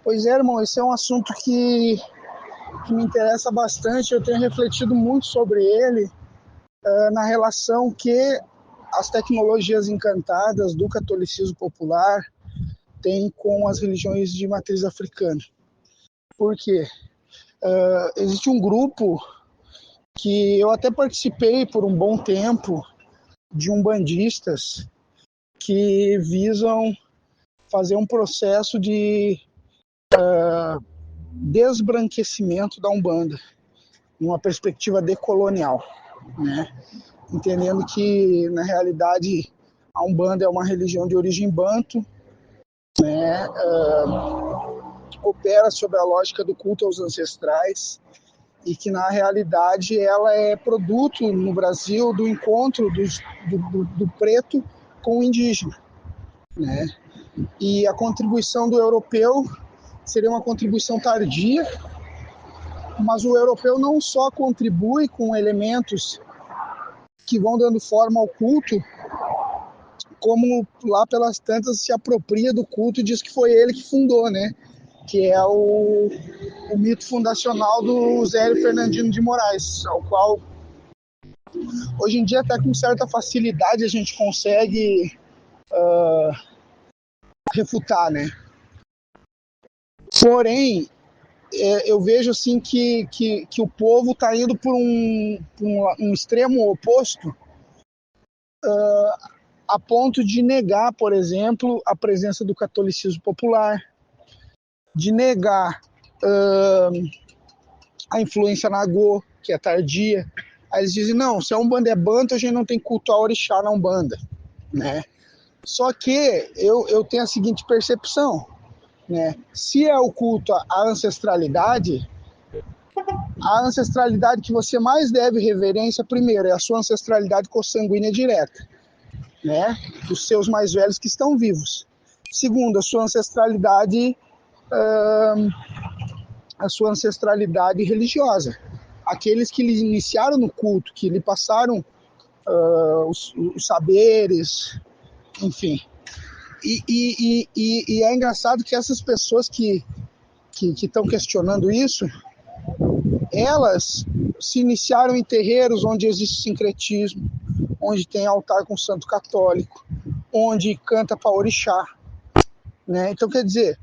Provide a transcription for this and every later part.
Pois é, irmão, esse é um assunto que me interessa bastante. Eu tenho refletido muito sobre ele, na relação que as tecnologias encantadas do catolicismo popular têm com as religiões de matriz africana. Por quê? Existe um grupo que eu até participei por um bom tempo, de umbandistas que visam fazer um processo de desbranquecimento da Umbanda, numa perspectiva decolonial, né? Entendendo que, na realidade, a Umbanda é uma religião de origem banto, né? Opera sob a lógica do culto aos ancestrais, e que, na realidade, ela é produto, no Brasil, do encontro do preto com o indígena, né? E a contribuição do europeu seria uma contribuição tardia, mas o europeu não só contribui com elementos que vão dando forma ao culto, como lá pelas tantas se apropria do culto e diz que foi ele que fundou, né? Que é o mito fundacional do Zé Fernandino de Moraes, ao qual hoje em dia até com certa facilidade a gente consegue refutar, né? Porém, eu vejo assim que o povo está indo por um extremo oposto, a ponto de negar, por exemplo, a presença do catolicismo popular, de negar a influência nagô, que é tardia. Aí eles dizem, não, se a Umbanda é banto, a gente não tem culto a orixá na Umbanda, né? Só que eu tenho a seguinte percepção, né? Se é o culto à ancestralidade, a ancestralidade que você mais deve reverência, primeiro, é a sua ancestralidade consanguínea direta, né? Dos seus mais velhos que estão vivos. Segundo, a sua ancestralidade religiosa. Aqueles que lhe iniciaram no culto, que lhe passaram os saberes, enfim. E é engraçado que essas pessoas que estão questionando isso, elas se iniciaram em terreiros onde existe sincretismo, onde tem altar com santo católico, onde canta para orixá, né? Então, quer dizer,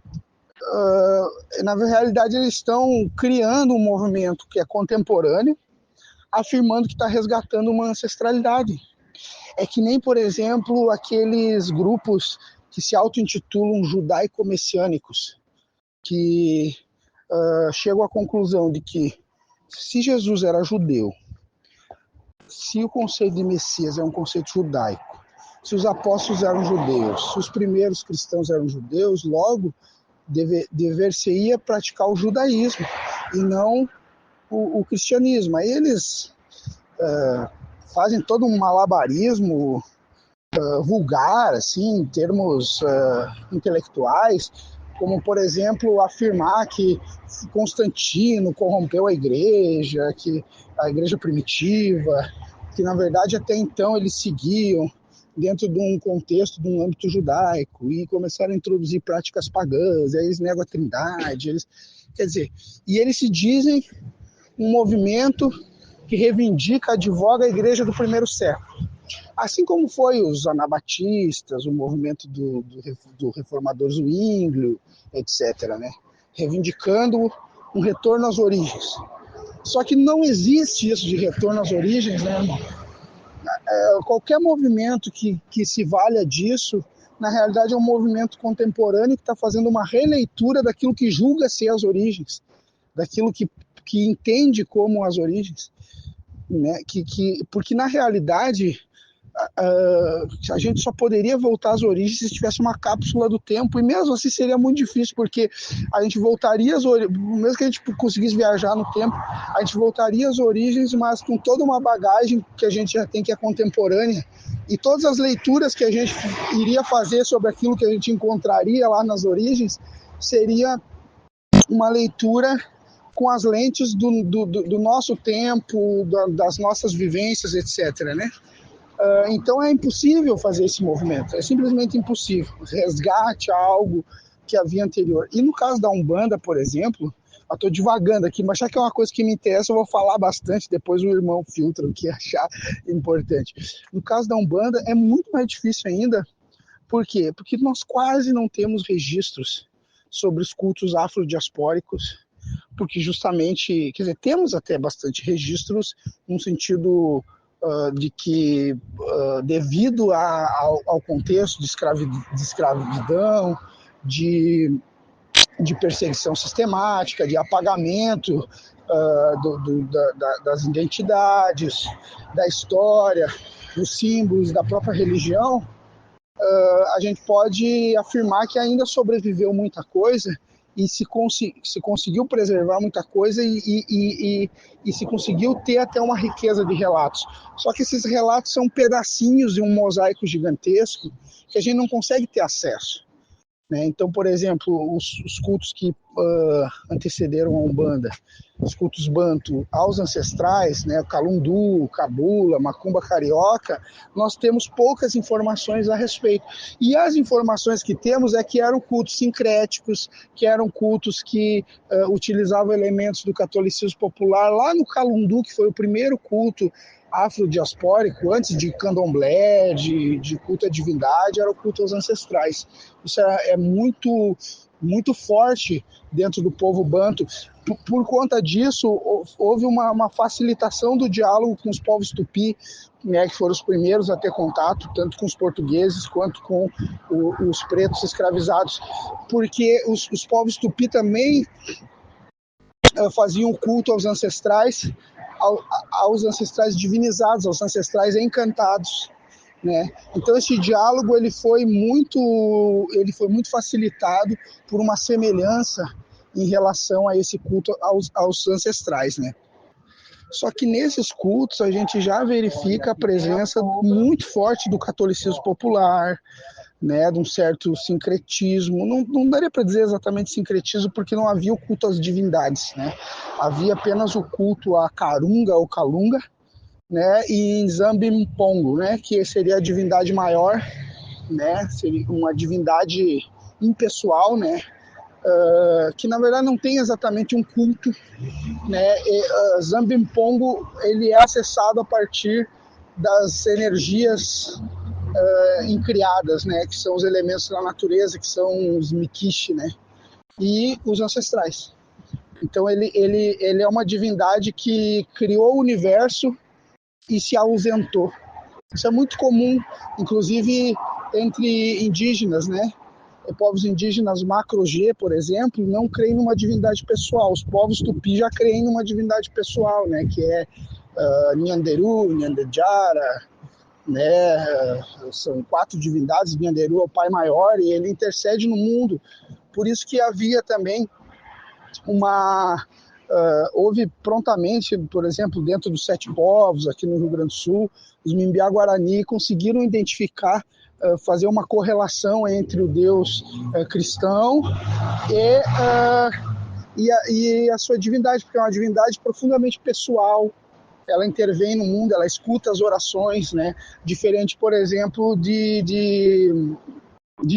na realidade eles estão criando um movimento que é contemporâneo, afirmando que está resgatando uma ancestralidade. É que nem, por exemplo, aqueles grupos que se auto-intitulam judaico-messiânicos, que chegam à conclusão de que se Jesus era judeu, se o conceito de Messias é um conceito judaico, se os apóstolos eram judeus, se os primeiros cristãos eram judeus, logo dever-se-ia praticar o judaísmo e não o cristianismo. Aí eles fazem todo um malabarismo vulgar, assim, em termos intelectuais, como, por exemplo, afirmar que Constantino corrompeu a igreja primitiva, que, na verdade, até então eles seguiam dentro de um contexto, de um âmbito judaico, e começaram a introduzir práticas pagãs, aí eles negam a trindade, quer dizer, e eles se dizem um movimento que reivindica, advoga a igreja do primeiro século. Assim como foi os anabatistas, o movimento do reformador Zwinglio, etc., né? Reivindicando um retorno às origens. Só que não existe isso de retorno às origens, né, irmão? Qualquer movimento que se valha disso, na realidade é um movimento contemporâneo que está fazendo uma releitura daquilo que julga ser as origens, daquilo que entende como as origens, né? Porque na realidade a gente só poderia voltar às origens se tivesse uma cápsula do tempo, e mesmo assim seria muito difícil, porque a gente voltaria às origens, mesmo que a gente conseguisse viajar no tempo, a gente voltaria às origens, mas com toda uma bagagem que a gente já tem, que é contemporânea, e todas as leituras que a gente iria fazer sobre aquilo que a gente encontraria lá nas origens, seria uma leitura com as lentes do nosso tempo, das nossas vivências, etc., né? Então é impossível fazer esse movimento, é simplesmente impossível. Resgate a algo que havia anterior. E no caso da Umbanda, por exemplo, eu estou divagando aqui, mas já que é uma coisa que me interessa, eu vou falar bastante, depois o irmão filtra o que achar importante. No caso da Umbanda, é muito mais difícil ainda. Por quê? Porque nós quase não temos registros sobre os cultos afrodiaspóricos, porque justamente, quer dizer, temos até bastante registros no sentido de que, devido ao contexto de escravidão, de perseguição sistemática, de apagamento das identidades, da história, dos símbolos, da própria religião, a gente pode afirmar que ainda sobreviveu muita coisa e se conseguiu preservar muita coisa e se conseguiu ter até uma riqueza de relatos. Só que esses relatos são pedacinhos de um mosaico gigantesco que a gente não consegue ter acesso. Né? Então, por exemplo, os cultos que antecederam a Umbanda, os cultos banto aos ancestrais, né, Calundu, Cabula, Macumba Carioca, nós temos poucas informações a respeito. E as informações que temos é que eram cultos sincréticos, que eram cultos que utilizavam elementos do catolicismo popular. Lá no Calundu, que foi o primeiro culto afrodiaspórico, antes de candomblé, de culto à divindade, era o culto aos ancestrais. Isso é muito, muito forte dentro do povo banto. Por conta disso, houve uma facilitação do diálogo com os povos tupi, né, que foram os primeiros a ter contato, tanto com os portugueses quanto com os pretos escravizados, porque os povos tupi também faziam culto aos ancestrais, aos ancestrais divinizados, aos ancestrais encantados, né? Então esse diálogo ele foi muito facilitado por uma semelhança em relação a esse culto aos ancestrais, né? Só que nesses cultos a gente já verifica a presença muito forte do catolicismo popular, né, de um certo sincretismo. Não daria para dizer exatamente sincretismo, porque não havia o culto às divindades, né? Havia apenas o culto a Karunga ou Kalunga, né, e Nzambi-Mpongo, né, que seria a divindade maior, né, seria uma divindade impessoal, né, que na verdade não tem exatamente um culto, né. Nzambi-Mpongo ele é acessado a partir das energias incriadas, né, que são os elementos da natureza, que são os Mikishi, né, e os ancestrais. Então ele é uma divindade que criou o universo e se ausentou. Isso é muito comum, inclusive entre indígenas, né? Povos indígenas macro-G, por exemplo, não creem numa divindade pessoal. Os povos tupi já creem numa divindade pessoal, né? Que é Nyanderu, Nyandejara, né? São 4 divindades. Nyanderu é o pai maior e ele intercede no mundo. Por isso que havia também houve prontamente, por exemplo, dentro dos 7 povos, aqui no Rio Grande do Sul, os Mimbiá-Guarani conseguiram identificar, fazer uma correlação entre o Deus cristão e a sua divindade, porque é uma divindade profundamente pessoal. Ela intervém no mundo, ela escuta as orações, né? Diferente, por exemplo, de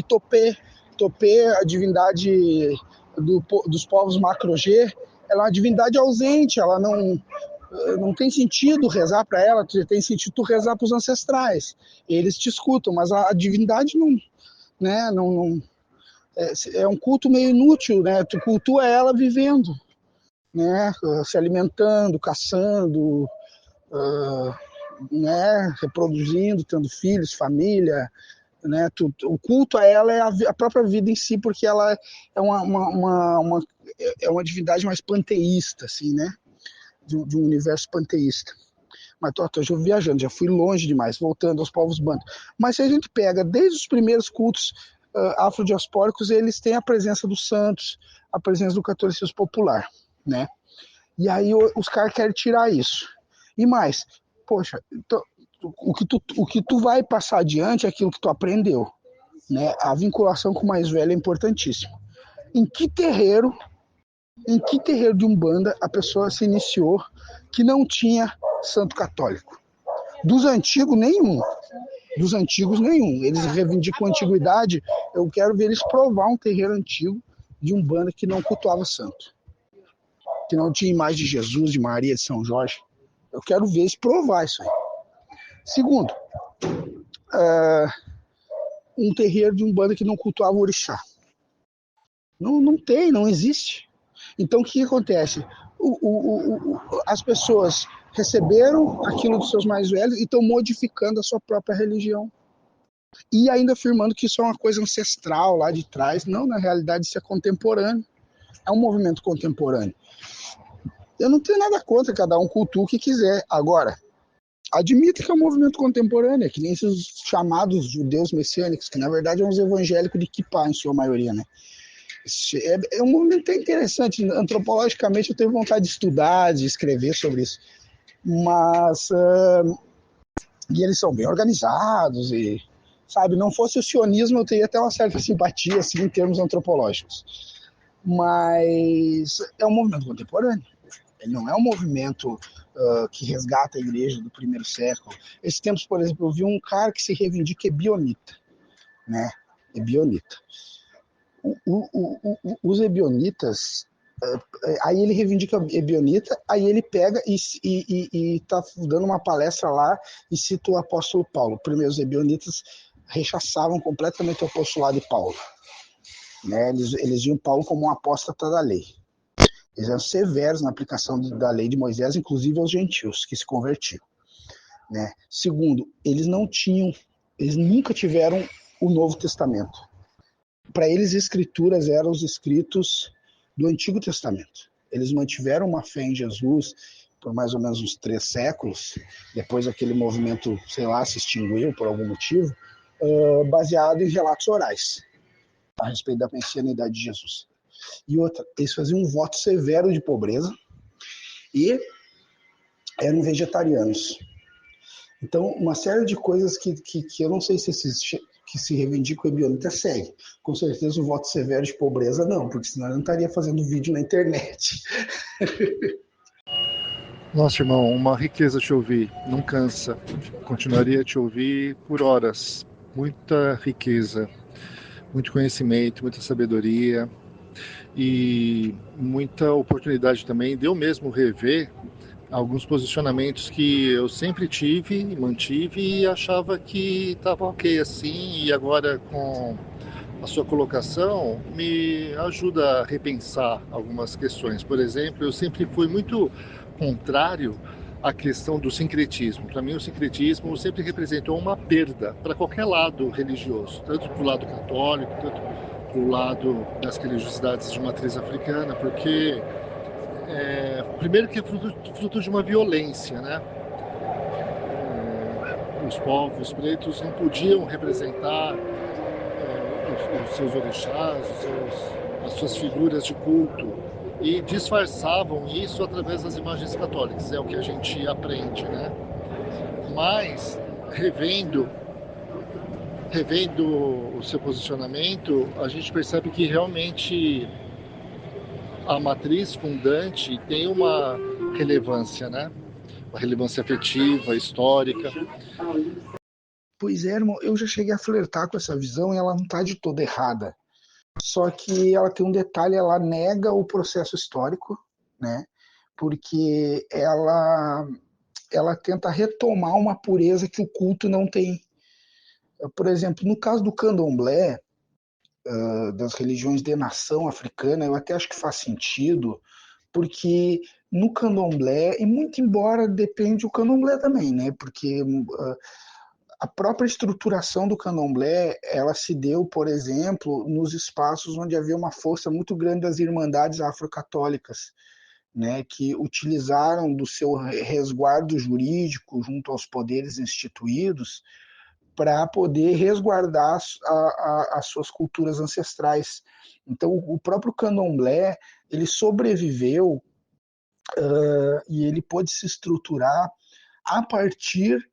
Topê. Topê, a divindade dos povos macro-G, ela é uma divindade ausente, ela não tem sentido rezar para ela, tem sentido rezar para os ancestrais. Eles te escutam, mas a divindade não, né, é um culto meio inútil, né? Tu cultua ela vivendo, né, se alimentando, caçando, né, reproduzindo, tendo filhos, família, né? O culto a ela é a própria vida em si, porque ela é uma divindade mais panteísta, assim, né? De um universo panteísta. Mas tô já viajando, já fui longe demais, voltando aos povos banto. Mas se a gente pega desde os primeiros cultos afrodiaspóricos, eles têm a presença dos santos, a presença do catolicismo popular, né? E aí os caras querem tirar isso. E mais, poxa, o que tu vai passar adiante é aquilo que tu aprendeu, né? A vinculação com o mais velho é importantíssima. Em que terreiro de Umbanda a pessoa se iniciou que não tinha santo católico? Dos antigos, nenhum. Dos antigos, nenhum. Eles reivindicam a antiguidade. Eu quero ver eles provar um terreiro antigo de Umbanda que não cultuava santo, que não tinha imagem de Jesus, de Maria, de São Jorge. Eu quero ver eles provar isso aí. Segundo, um terreiro de Umbanda que não cultuava o orixá. Não, não tem, não existe. Então, o que acontece? As pessoas receberam aquilo dos seus mais velhos e estão modificando a sua própria religião. E ainda afirmando que isso é uma coisa ancestral lá de trás. Não, na realidade, isso é contemporâneo. É um movimento contemporâneo. Eu não tenho nada contra, cada um cultua o que quiser. Agora, admita que é um movimento contemporâneo, que nem esses chamados judeus messiânicos, que na verdade são uns evangélicos de kippah, em sua maioria, né? É um movimento interessante. Antropologicamente, eu tenho vontade de estudar, de escrever sobre isso. Mas. E eles são bem organizados e. Sabe, não fosse o sionismo, eu teria até uma certa simpatia, assim, em termos antropológicos. Mas é um movimento contemporâneo. Ele não é um movimento que resgata a igreja do primeiro século. Esses tempos, por exemplo, eu vi um cara que se reivindica ebionita, né? Ebionita. Os ebionitas, aí ele reivindica ebionita, aí ele pega e tá dando uma palestra lá e cita o apóstolo Paulo. Primeiro, os ebionitas rechaçavam completamente o apostolado de Paulo, né? Eles viam Paulo como um apóstata da lei. Eles eram severos na aplicação da lei de Moisés, inclusive aos gentios que se convertiam, né? Segundo, eles nunca tiveram o Novo Testamento. Para eles, escrituras eram os escritos do Antigo Testamento. Eles mantiveram uma fé em Jesus por mais ou menos uns 3 séculos, depois aquele movimento, sei lá, se extinguiu por algum motivo, baseado em relatos orais a respeito da messianidade de Jesus. E outra, eles faziam um voto severo de pobreza e eram vegetarianos. Então, uma série de coisas que eu não sei se esses que se reivindicam ebionita segue. Com certeza o voto severo de pobreza não, porque senão eu não estaria fazendo vídeo na internet. Nossa, irmão, uma riqueza te ouvir, não cansa. Continuaria a te ouvir por horas. Muita riqueza, muito conhecimento, muita sabedoria e muita oportunidade também de eu mesmo rever alguns posicionamentos que eu sempre tive, mantive e achava que estava ok assim, e agora com a sua colocação me ajuda a repensar algumas questões. Por exemplo, eu sempre fui muito contrário à questão do sincretismo. Para mim, o sincretismo sempre representou uma perda para qualquer lado religioso, tanto para o lado católico, tanto para o lado das religiosidades de matriz africana, porque primeiro que é fruto de uma violência, né? Os povos pretos não podiam representar os seus orixás, as suas figuras de culto, e disfarçavam isso através das imagens católicas, é o que a gente aprende, né? Mas, revendo o seu posicionamento, a gente percebe que realmente a matriz fundante tem uma relevância, né? Uma relevância afetiva, histórica. Pois é, irmão, eu já cheguei a flertar com essa visão e ela não está de toda errada. Só que ela tem um detalhe, ela nega o processo histórico, né? Porque ela tenta retomar uma pureza que o culto não tem. Por exemplo, no caso do candomblé, das religiões de nação africana, eu até acho que faz sentido, porque no candomblé, e muito embora depende do candomblé também, né? Porque a própria estruturação do candomblé, ela se deu, por exemplo, nos espaços onde havia uma força muito grande das irmandades afrocatólicas, né, que utilizaram do seu resguardo jurídico junto aos poderes instituídos para poder resguardar as suas culturas ancestrais. Então, o próprio candomblé, ele sobreviveu e ele pôde se estruturar a partir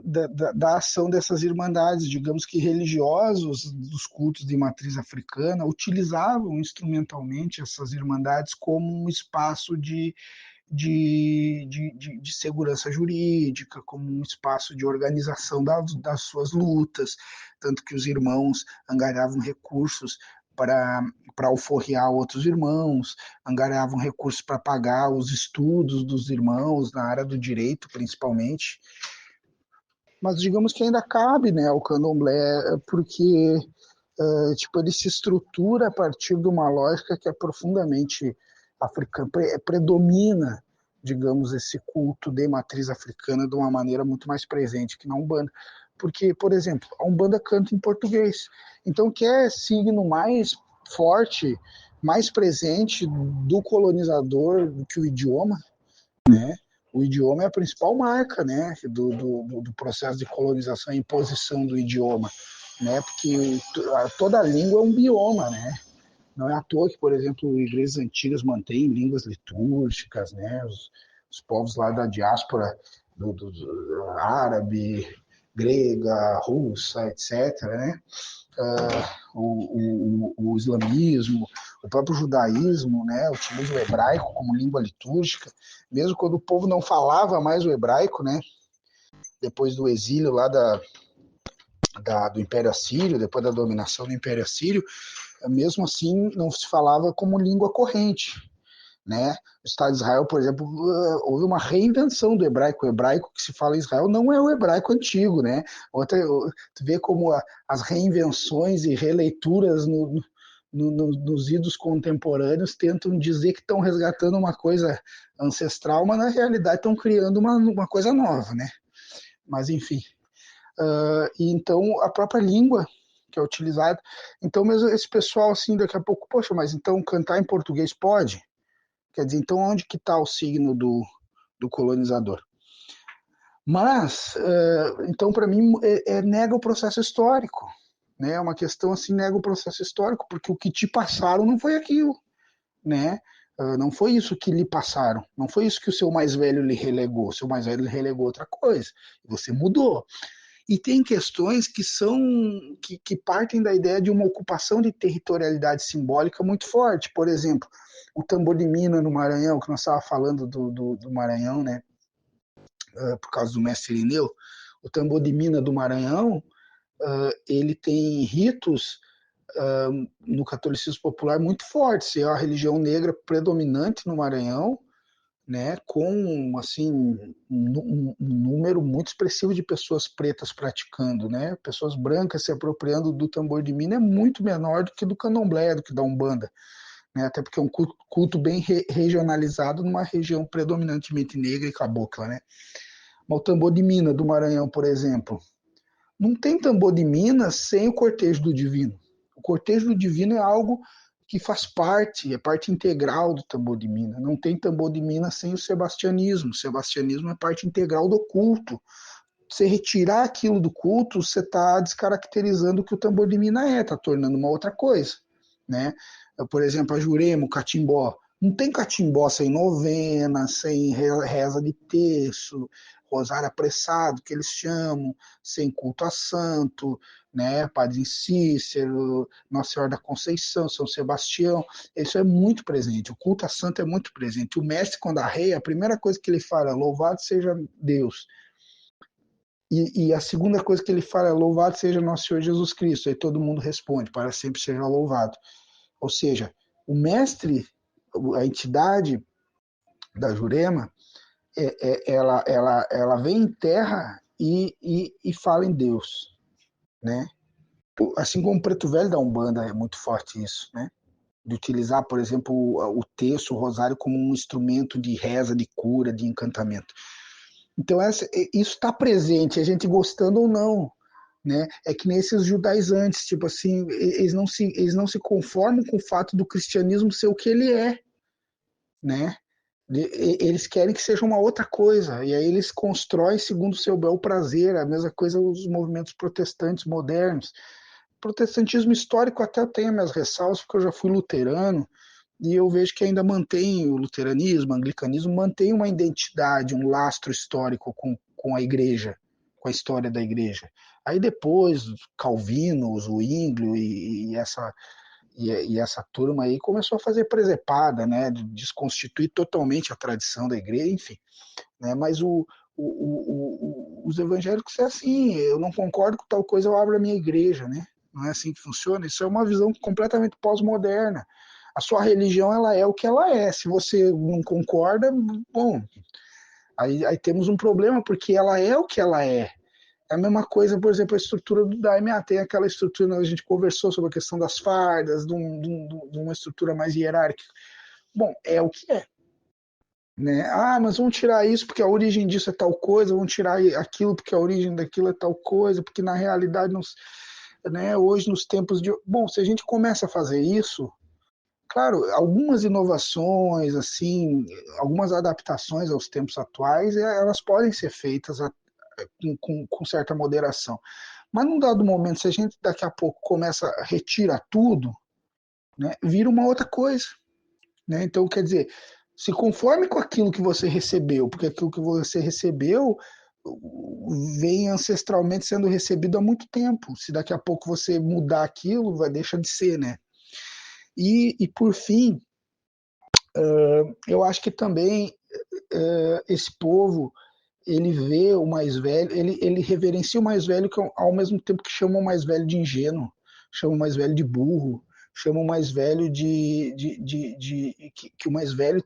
da ação dessas irmandades, digamos que religiosos dos cultos de matriz africana utilizavam instrumentalmente essas irmandades como um espaço de segurança jurídica, como um espaço de organização das suas lutas, tanto que os irmãos angariavam recursos para alforriar outros irmãos, angariavam recursos para pagar os estudos dos irmãos na área do direito, principalmente. Mas digamos que ainda cabe, né, o candomblé, porque tipo, ele se estrutura a partir de uma lógica que é profundamente africana, predomina, digamos, esse culto de matriz africana de uma maneira muito mais presente que na Umbanda. Porque, por exemplo, a Umbanda canta em português. Então, que é signo mais forte, mais presente do colonizador do que o idioma, né? O idioma é a principal marca, né, do processo de colonização e imposição do idioma, né? Porque toda língua é um bioma, né? Não é à toa que, por exemplo, igrejas antigas mantêm línguas litúrgicas, né? Os povos lá da diáspora do árabe, grega, russa, etc., né? O islamismo, o próprio judaísmo, né, utiliza o hebraico como língua litúrgica, mesmo quando o povo não falava mais o hebraico, né, depois do exílio lá do Império Assírio, depois da dominação do Império Assírio, mesmo assim não se falava como língua corrente. Né? O Estado de Israel, por exemplo, houve uma reinvenção do hebraico. O hebraico que se fala em Israel não é o hebraico antigo, né? Tu vê como as reinvenções e releituras nos idos contemporâneos tentam dizer que estão resgatando uma coisa ancestral, mas na realidade estão criando uma coisa nova, né? Mas enfim. E então a própria língua que é utilizada. Então mesmo esse pessoal assim, daqui a pouco, poxa, mas então cantar em português pode? Quer dizer, então onde que está o signo do colonizador? Mas, então para mim, nega o processo histórico. Né? É uma questão assim, nega o processo histórico, porque o que te passaram não foi aquilo. Né? Não foi isso que lhe passaram. Não foi isso que o seu mais velho lhe relegou. O seu mais velho lhe relegou outra coisa. Você mudou. E tem questões que são que partem da ideia de uma ocupação de territorialidade simbólica muito forte. Por exemplo, o tambor de Mina no Maranhão, que nós estávamos falando do Maranhão, né? Por causa do mestre Irineu, o tambor de Mina do Maranhão, ele tem ritos no catolicismo popular muito fortes. É a religião negra predominante no Maranhão, né, com assim um número muito expressivo de pessoas pretas praticando, né, pessoas brancas se apropriando do tambor de mina é muito menor do que do candomblé, do que da umbanda, né, até porque é um culto bem regionalizado numa região predominantemente negra e cabocla, né. Mas o tambor de mina do Maranhão, por exemplo, não tem tambor de mina sem o cortejo do divino. O cortejo do divino é algo que faz parte, é parte integral do tambor de mina. Não tem tambor de mina sem o sebastianismo. O sebastianismo é parte integral do culto. Você retirar aquilo do culto, você está descaracterizando o que o tambor de mina é, está tornando uma outra coisa. Né? Por exemplo, a Jurema, o catimbó. Não tem catimbó sem novena, sem reza de terço, rosário apressado, que eles chamam, sem culto a santo, né? Padre Cícero, Nossa Senhora da Conceição, São Sebastião. Isso é muito presente. O culto a santo é muito presente. O mestre, quando arreia, a primeira coisa que ele fala é louvado seja Deus. E a segunda coisa que ele fala é louvado seja nosso Senhor Jesus Cristo. Aí todo mundo responde, para sempre seja louvado. Ou seja, o mestre, a entidade da Jurema, ela vem em terra e fala em Deus, né? Assim como o Preto Velho da Umbanda é muito forte isso, né? De utilizar, por exemplo, o terço, o rosário como um instrumento de reza, de cura, de encantamento. Então isso está presente, a gente gostando ou não, né? É que nesses judaizantes, tipo assim, eles não se conformam com o fato do cristianismo ser o que ele é, né? Eles querem que seja uma outra coisa, e aí eles constroem segundo o seu bel prazer, a mesma coisa os movimentos protestantes modernos. O protestantismo histórico até eu tenho minhas ressalvas, porque eu já fui luterano, e eu vejo que ainda mantém o luteranismo, o anglicanismo, mantém uma identidade, um lastro histórico com a igreja, com a história da igreja. Aí depois, Calvino, Zwinglio E essa turma aí começou a fazer presepada, né, de desconstituir totalmente a tradição da igreja, enfim, né, mas os evangélicos é assim, eu não concordo com tal coisa, eu abro a minha igreja, né, não é assim que funciona, isso é uma visão completamente pós-moderna. A sua religião, ela é o que ela é, se você não concorda, bom, aí temos um problema, porque ela é o que ela é. É a mesma coisa, por exemplo, a estrutura do Daime. Tem aquela estrutura, a gente conversou sobre a questão das fardas, de uma estrutura mais hierárquica. Bom, é o que é. Né? Mas vamos tirar isso porque a origem disso é tal coisa, vamos tirar aquilo porque a origem daquilo é tal coisa, porque na realidade, né, hoje nos tempos de... Bom, se a gente começa a fazer isso, claro, algumas inovações, assim, algumas adaptações aos tempos atuais, elas podem ser feitas com certa moderação. Mas num dado momento, se a gente daqui a pouco começa a retirar tudo, né, vira uma outra coisa. Né? Então, quer dizer, se conforme com aquilo que você recebeu, porque aquilo que você recebeu vem ancestralmente sendo recebido há muito tempo. Se daqui a pouco você mudar aquilo, vai deixar de ser, né? E por fim, eu acho que também esse povo ele vê o mais velho, ele reverencia o mais velho ao mesmo tempo que chama o mais velho de ingênuo, chama o mais velho de burro, chama o mais velho que o mais velho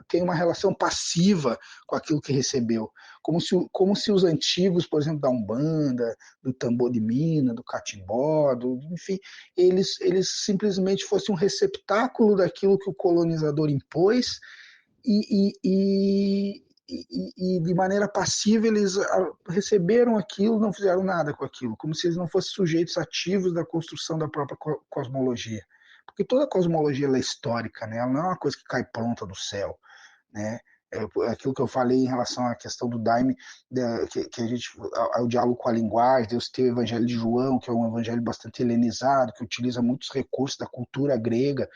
tem uma relação passiva com aquilo que recebeu. Como se os antigos, por exemplo, da Umbanda, do tambor de mina, do catimbó, enfim, eles simplesmente fossem um receptáculo daquilo que o colonizador impôs e, e, e de maneira passiva eles receberam aquilo, não fizeram nada com aquilo, como se eles não fossem sujeitos ativos da construção da própria cosmologia. Porque toda cosmologia ela é histórica, né? Ela não é uma coisa que cai pronta do céu, né? Aquilo que eu falei em relação à questão do Daime, que a gente, ao diálogo com a linguagem, Deus tem o Evangelho de João, que é um evangelho bastante helenizado, que utiliza muitos recursos da cultura grega,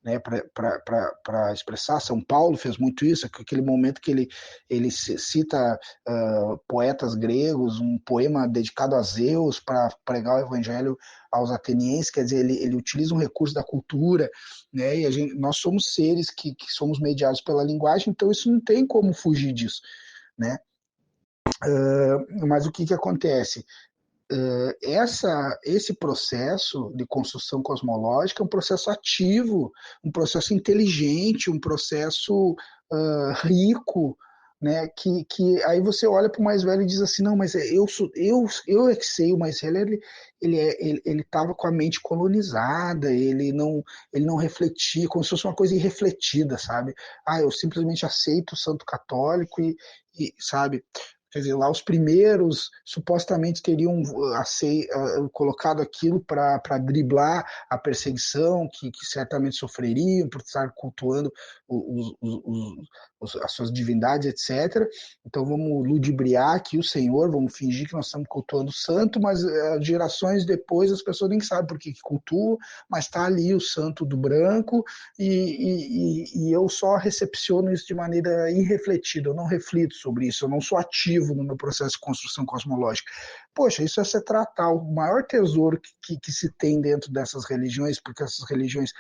né, para expressar. São Paulo fez muito isso, aquele momento que ele cita poetas gregos, um poema dedicado a Zeus para pregar o evangelho aos atenienses, quer dizer, ele utiliza um recurso da cultura, né, e nós somos seres que somos mediados pela linguagem, então isso não tem como fugir disso, né? Mas o que acontece? Esse processo de construção cosmológica é um processo ativo, um processo inteligente, um processo rico, né? Que aí você olha para o mais velho e diz assim, não, mas eu é que sei, o mais velho ele estava com a mente colonizada, ele não refletia, como se fosse uma coisa irrefletida, sabe? Eu simplesmente aceito o santo católico sabe? Quer dizer, lá os primeiros supostamente teriam colocado aquilo para driblar a perseguição que certamente sofreriam por estar cultuando as suas divindades, etc. Então vamos ludibriar aqui o Senhor, vamos fingir que nós estamos cultuando o santo, mas gerações depois as pessoas nem sabem por que cultuam, mas está ali o santo do branco e eu só recepciono isso de maneira irrefletida, eu não reflito sobre isso, eu não sou ativo no meu processo de construção cosmológica. Poxa, isso é se tratar o maior tesouro que se tem dentro dessas religiões, porque essas religiões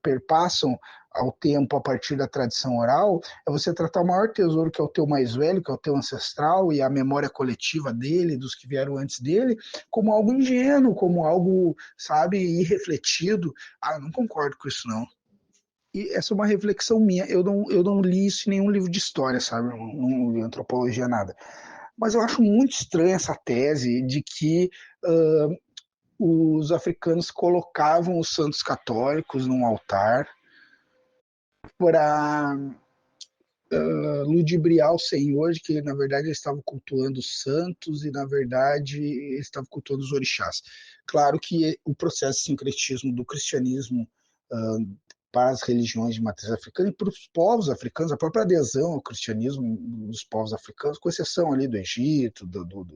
perpassam ao tempo a partir da tradição oral, é você tratar o maior tesouro que é o teu mais velho, que é o teu ancestral e a memória coletiva dele, dos que vieram antes dele, como algo ingênuo, como algo, sabe, irrefletido. Eu não concordo com isso, não. E essa é uma reflexão minha. Eu não li isso em nenhum livro de história, sabe? Não li antropologia, nada. Mas eu acho muito estranha essa tese de que os africanos colocavam os santos católicos num altar para ludibriar o Senhor, de que na verdade eles estavam cultuando os santos e na verdade eles estavam cultuando os orixás. Claro que o processo de sincretismo do cristianismo para as religiões de matriz africana e para os povos africanos, a própria adesão ao cristianismo dos povos africanos, com exceção ali do Egito,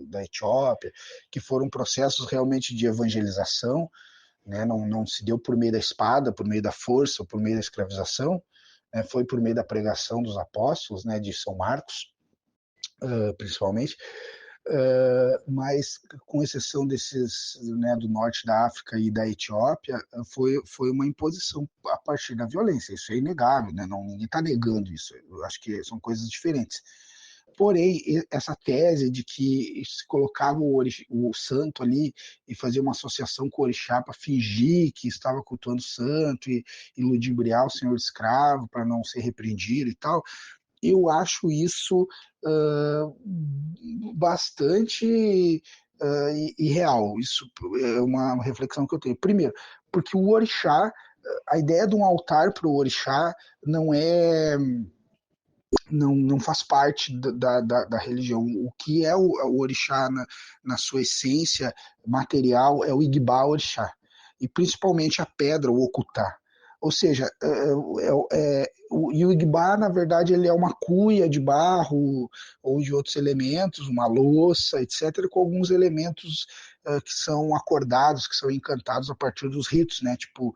da Etiópia, que foram processos realmente de evangelização, né? Não se deu por meio da espada, por meio da força, por meio da escravização, né? Foi por meio da pregação dos apóstolos, né? De São Marcos, principalmente. mas com exceção desses, né, do norte da África e da Etiópia, foi uma imposição a partir da violência. Isso é inegável, né? Não, ninguém está negando isso. Eu acho que são coisas diferentes. Porém, essa tese de que se colocava o santo ali e fazia uma associação com o orixá para fingir que estava cultuando o santo e ludibriar o senhor escravo para não ser repreendido e tal, eu acho isso bastante irreal. Isso é uma reflexão que eu tenho. Primeiro, porque o orixá, a ideia de um altar para o orixá não é não faz parte da religião. O que é o orixá na sua essência material é o Igbá orixá, e principalmente a pedra, o okutá. Ou seja, o Igbá, na verdade, ele é uma cuia de barro ou de outros elementos, uma louça, etc., com alguns elementos que são acordados, que são encantados a partir dos ritos, né? Tipo,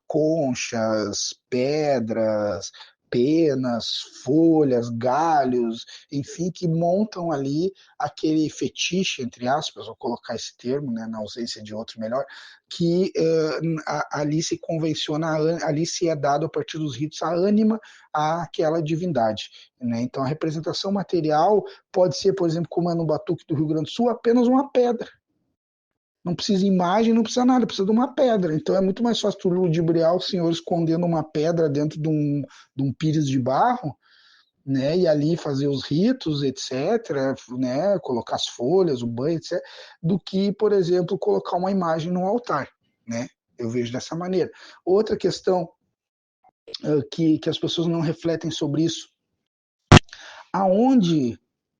conchas, pedras, penas, folhas, galhos, enfim, que montam ali aquele fetiche, entre aspas, vou colocar esse termo, né, na ausência de outro melhor, que ali se convenciona, ali se é dado a partir dos ritos a ânima àquela divindade. Né? Então a representação material pode ser, por exemplo, como é no Batuque do Rio Grande do Sul, apenas uma pedra. Não precisa imagem, não precisa nada, precisa de uma pedra. Então é muito mais fácil tu ludibriar o senhor escondendo uma pedra dentro de um pires de barro, né? E ali fazer os ritos, etc., né? Colocar as folhas, o banho, etc., do que, por exemplo, colocar uma imagem no altar, né? Eu vejo dessa maneira. Outra questão que as pessoas não refletem sobre isso, aonde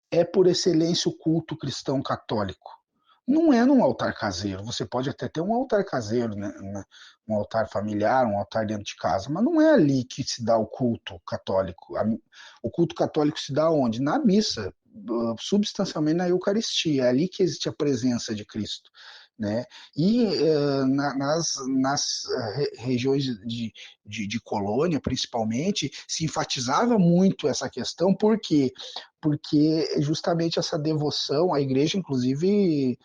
é por excelência o culto cristão católico? Não é num altar caseiro. Você pode até ter um altar caseiro, né? Um altar familiar, um altar dentro de casa, mas não é ali que se dá o culto católico. O culto católico se dá onde? Na missa, substancialmente na Eucaristia. É ali que existe a presença de Cristo. Né? E nas regiões de colônia, principalmente, se enfatizava muito essa questão, porque justamente essa devoção, a igreja, inclusive,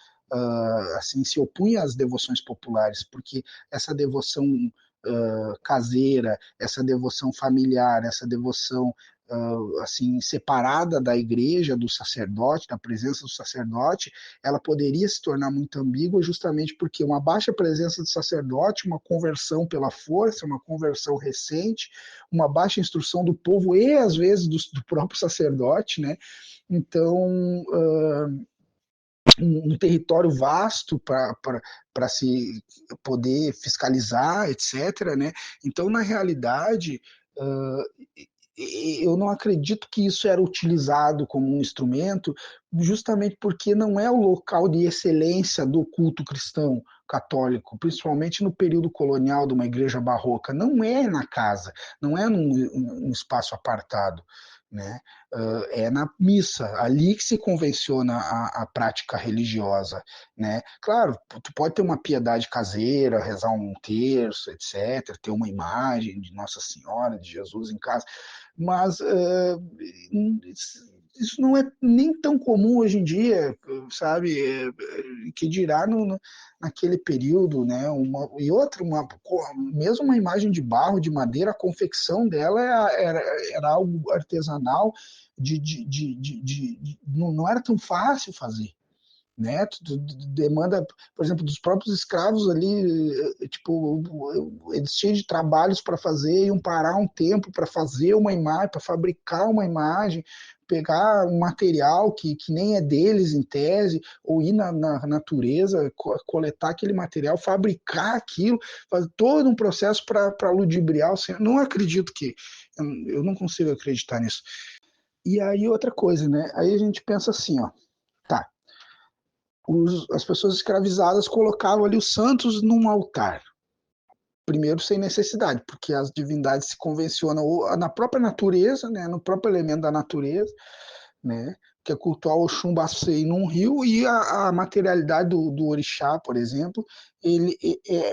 assim, se opunha às devoções populares, porque essa devoção caseira, essa devoção familiar, essa devoção assim separada da igreja, do sacerdote, da presença do sacerdote, ela poderia se tornar muito ambígua justamente porque uma baixa presença do sacerdote, uma conversão pela força, uma conversão recente, uma baixa instrução do povo e às vezes do próprio sacerdote, né? Então, um território vasto para se poder fiscalizar, etc. Né? Então, na realidade, eu não acredito que isso era utilizado como um instrumento, justamente porque não é o local de excelência do culto cristão católico, principalmente no período colonial de uma igreja barroca. Não é na casa, não é num espaço apartado. Né? É na missa, ali que se convenciona a prática religiosa, né? Claro, tu pode ter uma piedade caseira, rezar um terço, etc., ter uma imagem de Nossa Senhora, de Jesus em casa, mas isso não é nem tão comum hoje em dia, sabe? Que dirá naquele período, né? E outra, mesmo uma imagem de barro, de madeira, a confecção dela era algo artesanal, não era tão fácil fazer. Né? Demanda, por exemplo, dos próprios escravos ali, tipo, eles tinham de trabalhos para fazer, iam parar um tempo para fazer uma imagem, para fabricar uma imagem, pegar um material que nem é deles em tese, ou ir na natureza, coletar aquele material, fabricar aquilo, fazer todo um processo para ludibriar o Senhor. Não acredito que, eu não consigo acreditar nisso. E aí outra coisa, né? Aí a gente pensa assim, ó, tá, as pessoas escravizadas colocavam ali os santos num altar. Primeiro, sem necessidade, porque as divindades se convencionam na própria natureza, né, no próprio elemento da natureza, né, que é cultuar o Oxum Baceí num rio, e a materialidade do orixá, por exemplo,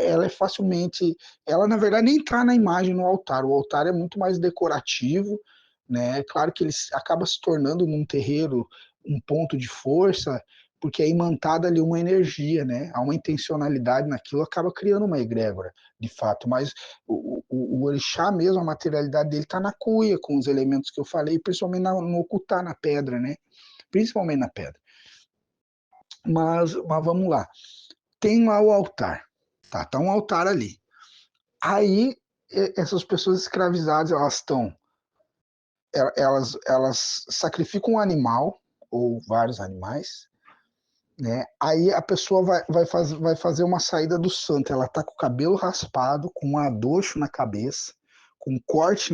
ela é facilmente, ela na verdade nem está na imagem no altar, o altar é muito mais decorativo, né, claro que ele acaba se tornando num terreiro um ponto de força, porque é imantada ali uma energia, né? Há uma intencionalidade naquilo, acaba criando uma egrégora, de fato. Mas o orixá mesmo, a materialidade dele está na cuia, com os elementos que eu falei, principalmente no ocultar na pedra, né? Principalmente na pedra. Mas vamos lá. Tem lá o altar. Tá um altar ali. Aí, essas pessoas escravizadas, elas sacrificam um animal, ou vários animais, né? Aí a pessoa vai fazer uma saída do santo. Ela tá com o cabelo raspado, com um adocho na cabeça, com cortes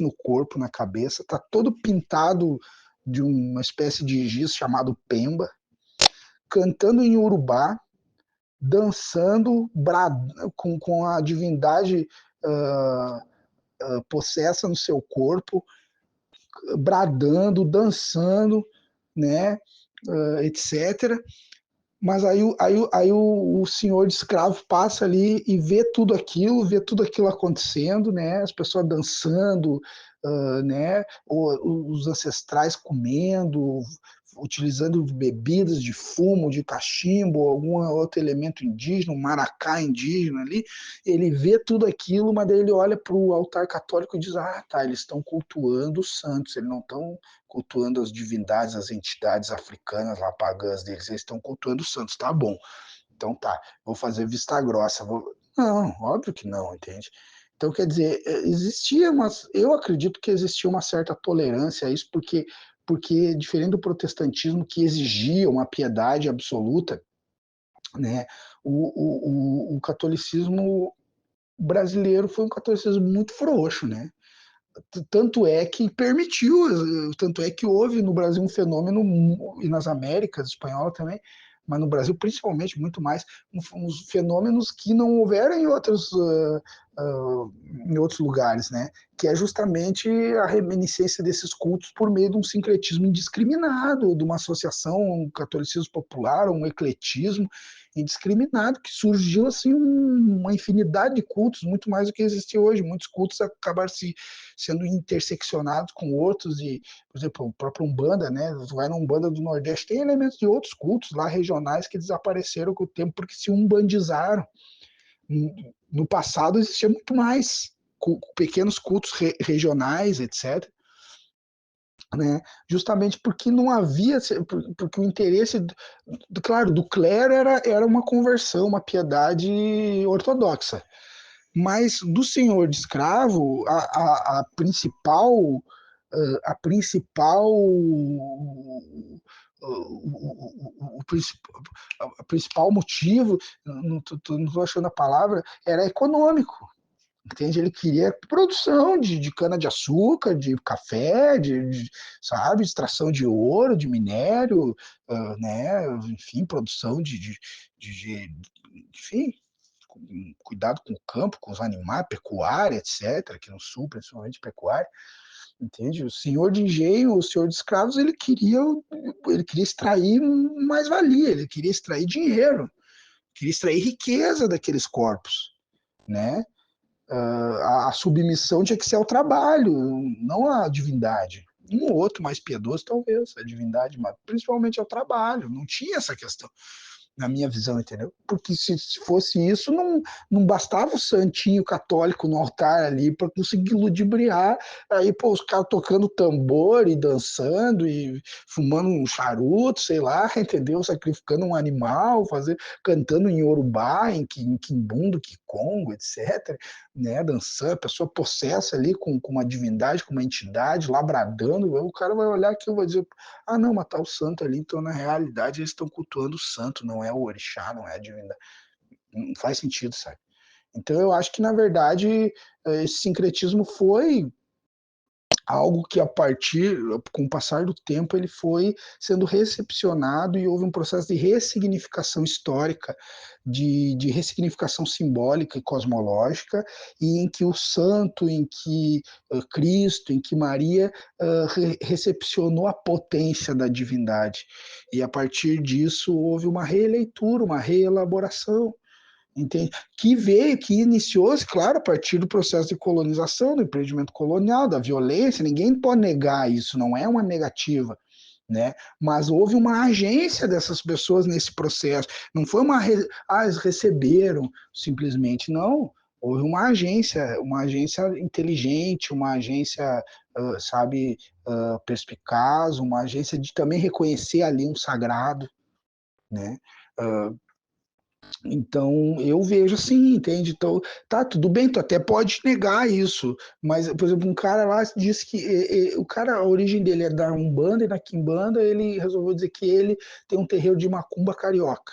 no corpo, na cabeça, tá todo pintado de uma espécie de giz chamado Pemba, cantando em Urubá, dançando com a divindade possessa no seu corpo, bradando, dançando, né, etc. Mas aí o senhor de escravo passa ali e vê tudo aquilo acontecendo, né? As pessoas dançando, né? Os ancestrais comendo, utilizando bebidas de fumo, de cachimbo, algum outro elemento indígena, um maracá indígena ali. Ele vê tudo aquilo, mas daí ele olha para o altar católico e diz: ah, tá, eles estão cultuando os santos, eles não estão cultuando as divindades, as entidades africanas lá, pagãs deles, eles estão cultuando os santos, tá bom. Então tá, vou fazer vista grossa. Não, óbvio que não, entende? Então, quer dizer, eu acredito que existia uma certa tolerância a isso, porque diferente do protestantismo que exigia uma piedade absoluta, né, o catolicismo brasileiro foi um catolicismo muito frouxo, né? Tanto é que permitiu, tanto é que houve no Brasil um fenômeno, e nas Américas, espanhola também, mas no Brasil principalmente, muito mais, uns fenômenos que não houveram em outros lugares, né? Que é justamente a reminiscência desses cultos por meio de um sincretismo indiscriminado, de uma associação, um catolicismo popular, um ecletismo indiscriminado, que surgiu assim uma infinidade de cultos, muito mais do que existe hoje. Muitos cultos acabaram sendo interseccionados com outros, e, por exemplo, o próprio Umbanda, né? Você vai na Umbanda do Nordeste, tem elementos de outros cultos lá regionais que desapareceram com o tempo porque se umbandizaram. No passado existia muito mais pequenos cultos regionais, etc. Né? Justamente porque não havia, porque o interesse, claro, do clero era uma conversão, uma piedade ortodoxa, mas do senhor de escravo, a principal, a principal, o principal motivo, não estou achando a palavra, era econômico. Entende? Ele queria produção de cana-de-açúcar, de café, sabe, extração de ouro, de minério, né? Enfim, produção enfim, cuidado com o campo, com os animais, pecuária, etc., aqui no sul, principalmente pecuária, entende? O senhor de engenho, o senhor de escravos, ele queria extrair mais-valia, ele queria extrair dinheiro, queria extrair riqueza daqueles corpos, né? A submissão tinha que ser ao trabalho, não à divindade. Um ou outro mais piedoso, talvez, a divindade, mas principalmente ao trabalho. Não tinha essa questão, na minha visão, entendeu? Porque se fosse isso, não bastava o santinho católico no altar ali para conseguir ludibriar. Aí, pô, os caras tocando tambor e dançando e fumando um charuto, sei lá, entendeu? Sacrificando um animal, cantando em Yorubá, em Quimbundo, Kikongo, etc. Né? Dançando, a pessoa possessa ali com uma divindade, com uma entidade, lá bradando. O cara vai olhar aqui e vai dizer: ah, não, matar o santo ali, então na realidade eles estão cultuando o santo, não é o orixá, não é a divindade. Não faz sentido, sabe? Então eu acho que, na verdade, esse sincretismo foi algo que, com o passar do tempo, ele foi sendo recepcionado e houve um processo de ressignificação histórica, de ressignificação simbólica e cosmológica, e em que o santo, em que Cristo, em que Maria recepcionou a potência da divindade. E a partir disso houve uma releitura, uma reelaboração, entende? Que iniciou-se, claro, a partir do processo de colonização, do empreendimento colonial, da violência, ninguém pode negar isso, não é uma negativa, né? Mas houve uma agência dessas pessoas nesse processo. Não foi eles receberam simplesmente, não. Houve uma agência inteligente, uma agência, sabe, perspicaz, uma agência de também reconhecer ali um sagrado, né? Uh, então, eu vejo assim, entende? Então, tá, tudo bem, tu até pode negar isso, mas, por exemplo, um cara lá disse que o cara, a origem dele é da Umbanda, e na Quimbanda ele resolveu dizer que ele tem um terreiro de macumba carioca,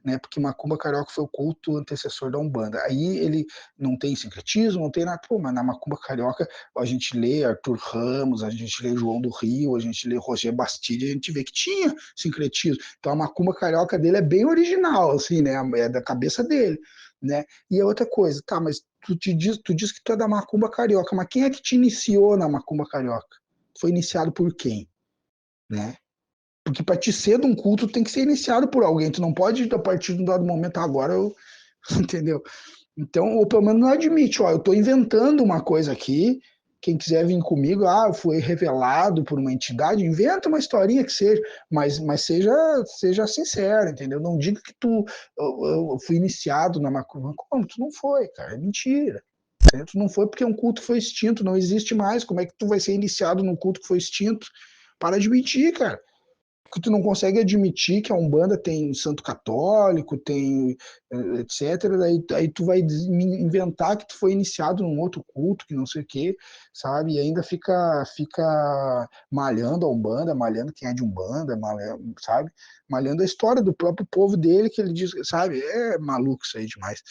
né? Porque macumba carioca foi o culto antecessor da Umbanda. Aí ele não tem sincretismo, não tem nada. Pô, mas na macumba carioca a gente lê Arthur Ramos, a gente lê João do Rio, a gente lê Roger Bastide, a gente vê que tinha sincretismo. Então a macumba carioca dele é bem original, assim, né? É da cabeça dele, né? E a outra coisa, tá, mas tu diz que tu é da macumba carioca, mas quem é que te iniciou na macumba carioca? Foi iniciado por quem, né? Porque para te ser de um culto tem que ser iniciado por alguém. Tu não pode, a partir de um dado momento, agora eu. Entendeu? Então, ou pelo menos não admite, ó, eu estou inventando uma coisa aqui. Quem quiser vir comigo, foi revelado por uma entidade, inventa uma historinha que seja, mas seja sincero, entendeu? Não diga que eu fui iniciado na macumba. Como? Tu não foi, cara, é mentira. Tu não foi porque um culto foi extinto, não existe mais. Como é que tu vai ser iniciado num culto que foi extinto? Para de mentir, cara, que tu não consegue admitir que a Umbanda tem santo católico, tem etc. Aí tu vai inventar que tu foi iniciado num outro culto, que não sei o quê, sabe? E ainda fica malhando a Umbanda, malhando quem é de Umbanda, malhando, sabe? Malhando a história do próprio povo dele, que ele diz, sabe? É maluco isso aí demais.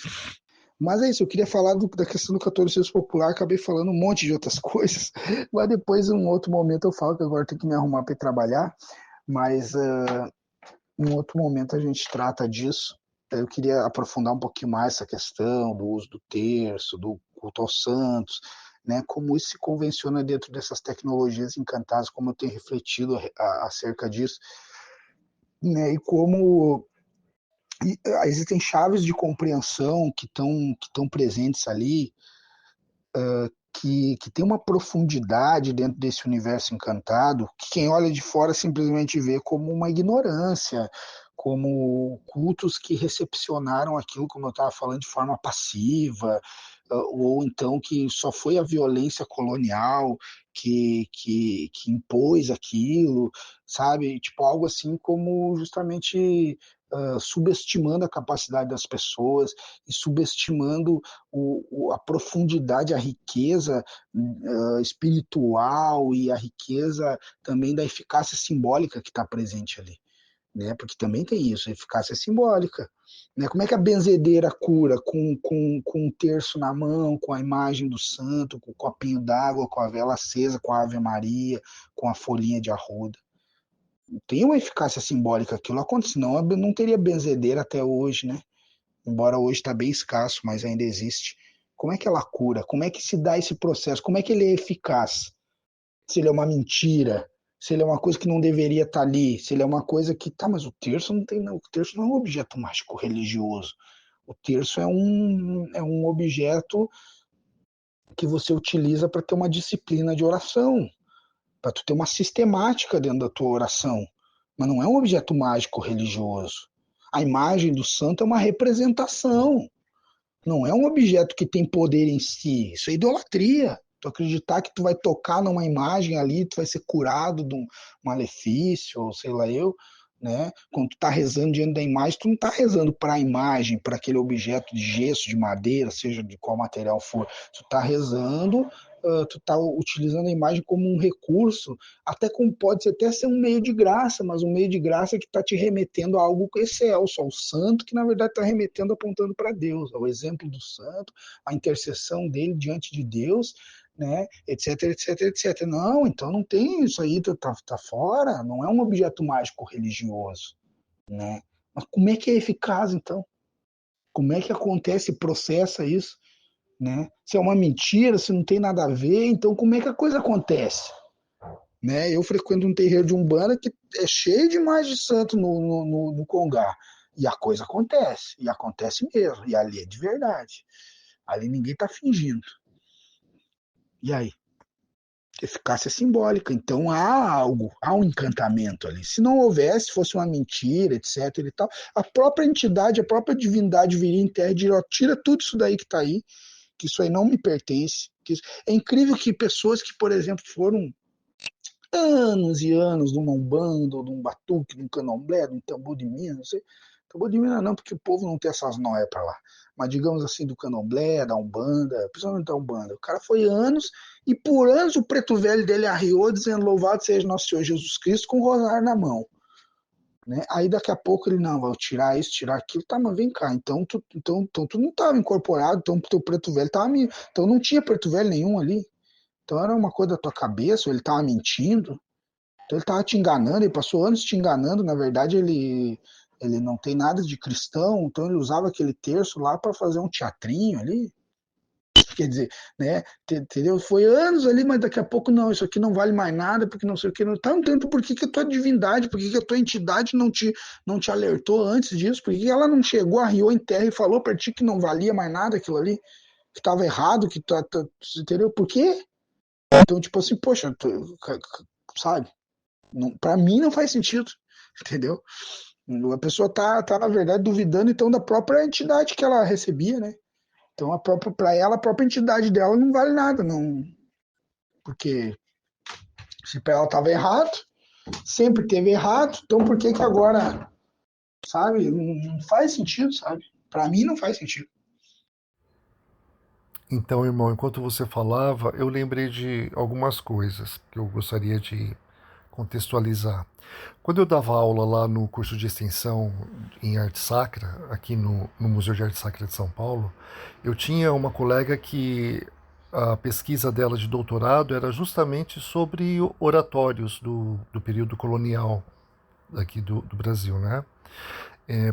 Mas é isso, eu queria falar da questão do catolicismo popular, acabei falando um monte de outras coisas, mas depois, em um outro momento, eu falo que agora eu tenho que me arrumar para ir trabalhar, mas em outro momento a gente trata disso. Eu queria aprofundar um pouquinho mais essa questão do uso do terço, do culto aos santos, né, como isso se convenciona dentro dessas tecnologias encantadas, como eu tenho refletido acerca disso, né, e como existem chaves de compreensão que estão presentes ali, que tem uma profundidade dentro desse universo encantado, que quem olha de fora simplesmente vê como uma ignorância, como cultos que recepcionaram aquilo, como eu estava falando, de forma passiva, ou então que só foi a violência colonial que impôs aquilo, sabe? Tipo, algo assim como justamente subestimando a capacidade das pessoas e subestimando a profundidade, a riqueza espiritual e a riqueza também da eficácia simbólica que está presente ali, né? Porque também tem isso, a eficácia simbólica. Né? Como é que a benzedeira cura com um terço na mão, com a imagem do santo, com o copinho d'água, com a vela acesa, com a Ave Maria, com a folhinha de arruda? Tem uma eficácia simbólica aquilo acontece, senão não teria benzedeira até hoje, né? Embora hoje está bem escasso, mas ainda existe. Como é que ela cura? Como é que se dá esse processo? Como é que ele é eficaz? Se ele é uma mentira, se ele é uma coisa que não deveria estar ali, se ele é uma coisa que, tá, mas o terço não tem, não, o terço não é um objeto mágico religioso. O terço é um objeto que você utiliza para ter uma disciplina de oração, para tu ter uma sistemática dentro da tua oração, mas não é um objeto mágico religioso. A imagem do santo é uma representação, não é um objeto que tem poder em si. Isso é idolatria. Tu acreditar que tu vai tocar numa imagem ali, tu vai ser curado de um malefício, ou sei lá eu, né? Quando tu tá rezando diante da imagem, tu não tá rezando para a imagem, para aquele objeto de gesso, de madeira, seja de qual material for. Tu tá rezando, tu tá utilizando a imagem como um recurso, até como pode até ser um meio de graça, mas um meio de graça que está te remetendo a algo excelso, ao santo, que na verdade está remetendo, apontando para Deus, ao exemplo do santo, a intercessão dele diante de Deus, né, etc, etc, etc. Não, então não tem isso aí, tá fora, não é um objeto mágico religioso, né? Mas como é que é eficaz, então? Como é que acontece, processa isso, né? Se é uma mentira, se não tem nada a ver, então como é que a coisa acontece? Né? Eu frequento um terreiro de Umbanda que é cheio demais de santo no Congá. E a coisa acontece, e acontece mesmo, e ali é de verdade. Ali ninguém está fingindo. E aí? Eficácia simbólica. Então há algo, há um encantamento ali. Se não houvesse, fosse uma mentira, etc. e tal, a própria entidade, a própria divindade viria em terra e diria: ó, tira tudo isso daí que está aí, que isso aí não me pertence. É incrível que pessoas que, por exemplo, foram anos e anos de uma umbanda, ou de um batuque, de um candomblé, de um tambor de Minas, não sei. Tambor de Minas não, porque o povo não tem essas noias para lá. Mas digamos assim, do candomblé, da umbanda, principalmente da umbanda. O cara foi anos, e por anos o preto velho dele arriou dizendo: louvado seja nosso Senhor Jesus Cristo, com o rosário na mão. Né? Aí daqui a pouco ele: não, vai tirar isso, tirar aquilo. Tá, mas vem cá, então tu não estava incorporado, então teu preto velho tava, então não tinha preto velho nenhum ali. Então era uma coisa da tua cabeça, ou ele tava mentindo. Então ele estava te enganando, ele passou anos te enganando. Na verdade, ele não tem nada de cristão, então ele usava aquele terço lá para fazer um teatrinho ali. Quer dizer, né? Entendeu? Foi anos ali, mas daqui a pouco não, isso aqui não vale mais nada, porque não sei o que. Não tá um tempo, por que a tua divindade, por que a tua entidade não te alertou antes disso? Por que ela não chegou, arriou em terra e falou para ti que não valia mais nada aquilo ali? Que estava errado, que entendeu? Por quê? Então, tipo assim, poxa, sabe? Para mim não faz sentido, entendeu? A pessoa tá na verdade duvidando então da própria entidade que ela recebia, né? Então para ela a própria entidade dela não vale nada, não, porque se para ela tava errado, sempre teve errado, então por que que agora, sabe? Não faz sentido, sabe? Para mim não faz sentido. Então, irmão, enquanto você falava, eu lembrei de algumas coisas que eu gostaria de contextualizar. Quando eu dava aula lá no curso de extensão em arte sacra, aqui no Museu de Arte Sacra de São Paulo, eu tinha uma colega que a pesquisa dela de doutorado era justamente sobre oratórios do período colonial aqui do Brasil, né?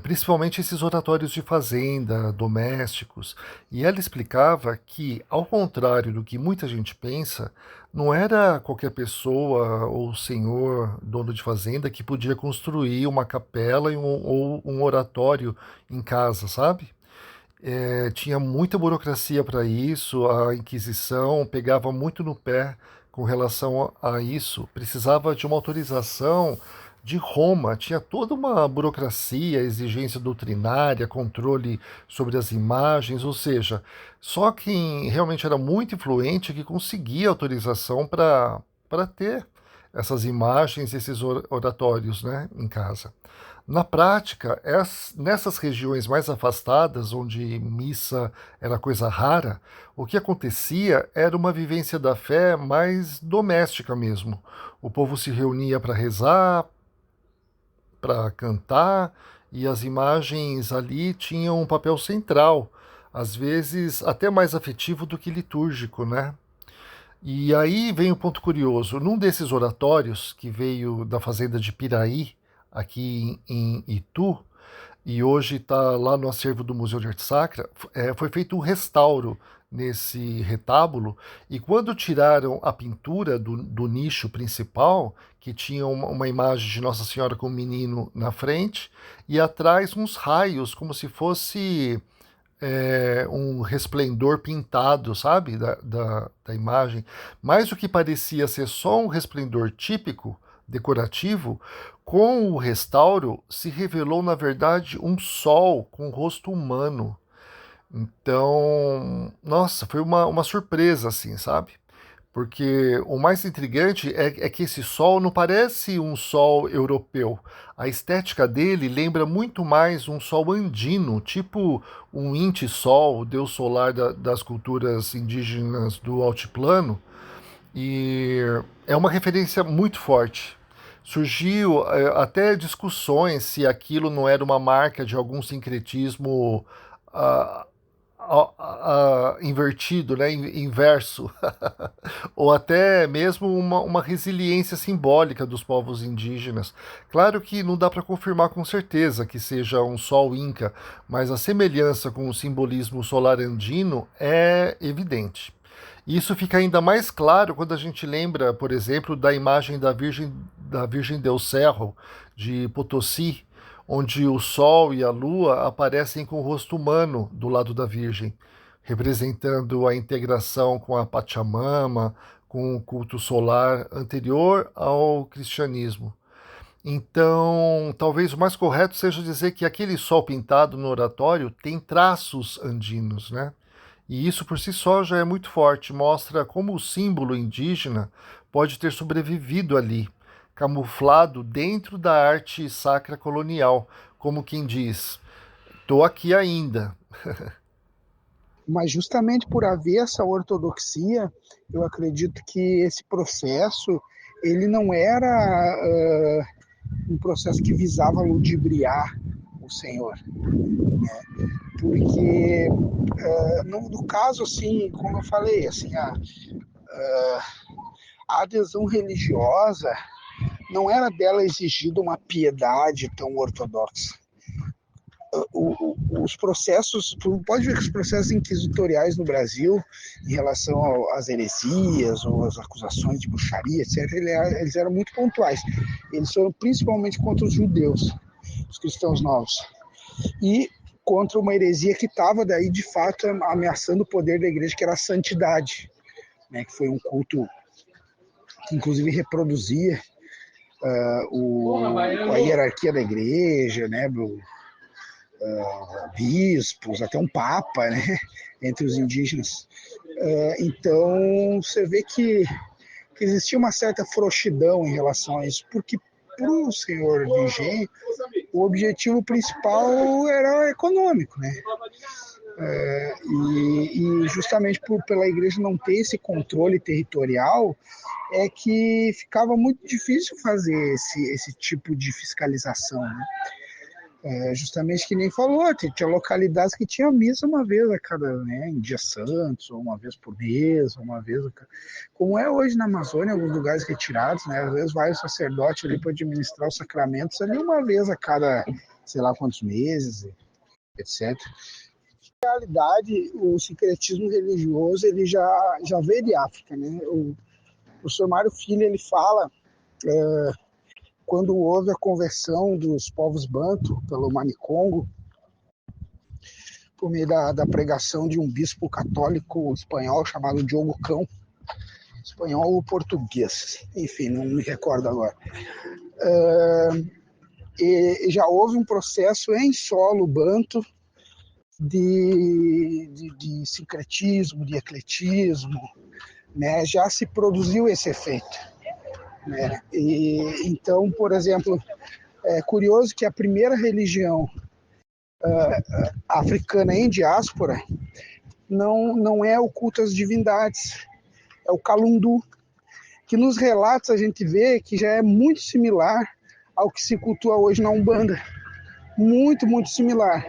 Principalmente esses oratórios de fazenda, domésticos. E ela explicava que, ao contrário do que muita gente pensa, não era qualquer pessoa ou senhor, dono de fazenda, que podia construir uma capela ou um oratório em casa, sabe? Tinha muita burocracia para isso, a Inquisição pegava muito no pé com relação a isso, precisava de uma autorização de Roma, tinha toda uma burocracia, exigência doutrinária, controle sobre as imagens, ou seja, só quem realmente era muito influente que conseguia autorização para ter essas imagens, esses oratórios, né, em casa. Na prática, nessas regiões mais afastadas, onde missa era coisa rara, o que acontecia era uma vivência da fé mais doméstica mesmo. O povo se reunia para rezar, para cantar, e as imagens ali tinham um papel central, às vezes até mais afetivo do que litúrgico, né? E aí vem um ponto curioso. Num desses oratórios, que veio da fazenda de Piraí, aqui em Itu, e hoje está lá no acervo do Museu de Arte Sacra, foi feito um restauro nesse retábulo, e quando tiraram a pintura do nicho principal, que tinha uma imagem de Nossa Senhora com o menino na frente, e atrás uns raios, como se fosse um resplendor pintado, sabe, da imagem, mas o que parecia ser só um resplendor típico, decorativo, com o restauro se revelou, na verdade, um sol com o rosto humano. Então, nossa, foi uma surpresa, assim, sabe? Porque o mais intrigante é que esse sol não parece um sol europeu. A estética dele lembra muito mais um sol andino, tipo um Inti-Sol, o deus solar das culturas indígenas do altiplano. E é uma referência muito forte. Surgiu até discussões se aquilo não era uma marca de algum sincretismo ah, invertido, né, inverso, ou até mesmo uma resiliência simbólica dos povos indígenas. Claro que não dá para confirmar com certeza que seja um sol inca, mas a semelhança com o simbolismo solar andino é evidente. Isso fica ainda mais claro quando a gente lembra, por exemplo, da imagem da Virgem del Cerro, de Potosí, onde o Sol e a Lua aparecem com o rosto humano do lado da Virgem, representando a integração com a Pachamama, com o culto solar anterior ao cristianismo. Então, talvez o mais correto seja dizer que aquele sol pintado no oratório tem traços andinos, né? E isso por si só já é muito forte, mostra como o símbolo indígena pode ter sobrevivido ali, camuflado dentro da arte sacra colonial, como quem diz, estou aqui ainda. Mas justamente por haver essa ortodoxia, eu acredito que esse processo ele não era um processo que visava ludibriar o Senhor, né? Porque no caso, assim, como eu falei, assim, a adesão religiosa não era dela exigida uma piedade tão ortodoxa. Os processos, tu pode ver que os processos inquisitoriais no Brasil, em relação às heresias ou às acusações de bruxaria, etc., eles eram muito pontuais. Eles foram principalmente contra os judeus, os cristãos novos, e contra uma heresia que estava daí de fato ameaçando o poder da igreja, que era a santidade, né, que foi um culto que inclusive reproduzia a hierarquia da igreja, né, bispos, até um papa, né, entre os indígenas. Então você vê que existia uma certa frouxidão em relação a isso, porque para o senhor de engenho, o objetivo principal era econômico, né? E justamente pela igreja não ter esse controle territorial, é que ficava muito difícil fazer esse tipo de fiscalização, né? Justamente que nem falou, tinha localidades que tinha missa uma vez a cada, né, em dia santos, ou uma vez por mês, ou uma vez, como é hoje na Amazônia, alguns lugares retirados, né, às vezes vai o sacerdote ali para administrar os sacramentos ali uma vez a cada, sei lá quantos meses, etc. Na realidade, o sincretismo religioso, ele já veio de África, né, o professor Mário Filho, ele fala quando houve a conversão dos povos banto pelo Manicongo, por meio da pregação de um bispo católico espanhol chamado Diogo Cão, espanhol ou português, enfim, não me recordo agora. E já houve um processo em solo banto de sincretismo, de ecletismo, né? Já se produziu esse efeito, né? E, então, por exemplo, é curioso que a primeira religião africana em diáspora não é o culto às divindades, é o calundu, que nos relatos a gente vê que já é muito similar ao que se cultua hoje na Umbanda, muito, muito similar,